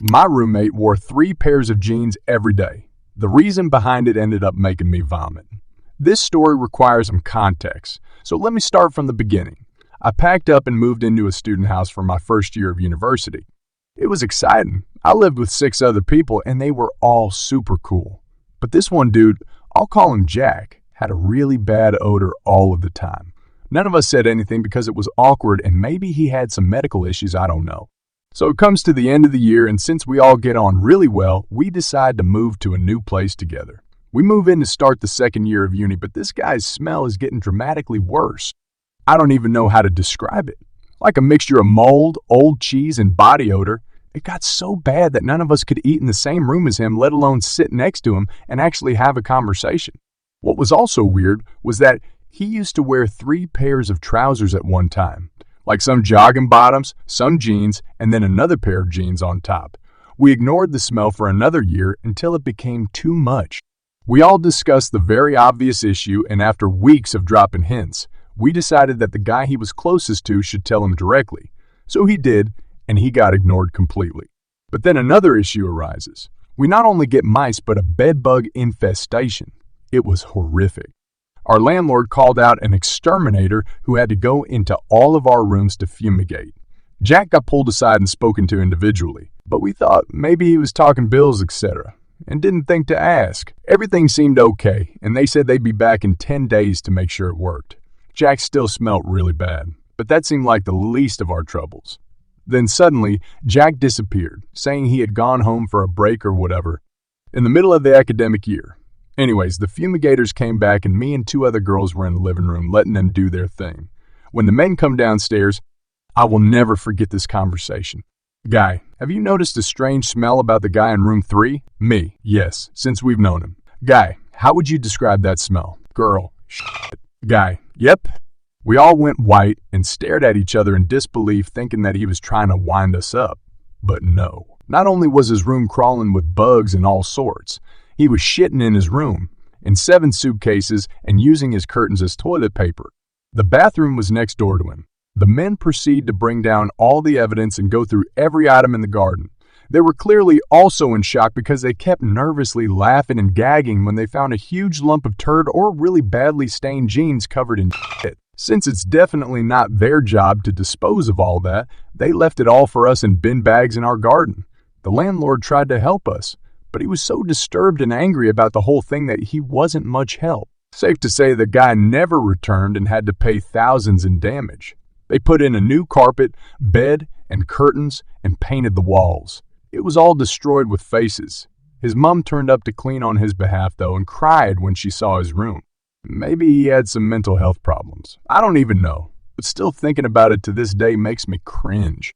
My roommate wore 3 pairs of jeans every day. The reason behind it ended up making me vomit. This story requires some context, so let me start from the beginning. I packed up and moved into a student house for my first year of university. It was exciting. I lived with 6 other people and they were all super cool. But this one dude, I'll call him Jack, had a really bad odor all of the time. None of us said anything because it was awkward and maybe he had some medical issues, I don't know. So it comes to the end of the year, and since we all get on really well, we decide to move to a new place together. We move in to start the second year of uni, but this guy's smell is getting dramatically worse. I don't even know how to describe it. Like a mixture of mold, old cheese, and body odor. It got so bad that none of us could eat in the same room as him, let alone sit next to him and actually have a conversation. What was also weird was that he used to wear 3 pairs of trousers at one time. Like some jogging bottoms, some jeans, and then another pair of jeans on top. We ignored the smell for another year until it became too much. We all discussed the very obvious issue, and after weeks of dropping hints, we decided that the guy he was closest to should tell him directly. So he did, and he got ignored completely. But then another issue arises. We not only get mice, but a bedbug infestation. It was horrific. Our landlord called out an exterminator who had to go into all of our rooms to fumigate. Jack got pulled aside and spoken to individually, but we thought maybe he was talking bills, etc., and didn't think to ask. Everything seemed okay, and they said they'd be back in 10 days to make sure it worked. Jack still smelled really bad, but that seemed like the least of our troubles. Then suddenly, Jack disappeared, saying he had gone home for a break or whatever, in the middle of the academic year. Anyways, the fumigators came back and me and 2 other girls were in the living room letting them do their thing. When the men come downstairs, I will never forget this conversation. Guy, have you noticed a strange smell about the guy in room 3? Me, yes, since we've known him. Guy, how would you describe that smell? Girl, shit. Guy, yep. We all went white and stared at each other in disbelief, thinking that he was trying to wind us up. But no. Not only was his room crawling with bugs and all sorts, he was shitting in his room, in 7 suitcases, and using his curtains as toilet paper. The bathroom was next door to him. The men proceed to bring down all the evidence and go through every item in the garden. They were clearly also in shock because they kept nervously laughing and gagging when they found a huge lump of turd or really badly stained jeans covered in shit. Since it's definitely not their job to dispose of all that, they left it all for us in bin bags in our garden. The landlord tried to help us, but he was so disturbed and angry about the whole thing that he wasn't much help. Safe to say the guy never returned and had to pay thousands in damage. They put in a new carpet, bed, and curtains and painted the walls. It was all destroyed with faces. His mom turned up to clean on his behalf though and cried when she saw his room. Maybe he had some mental health problems. I don't even know, but still thinking about it to this day makes me cringe.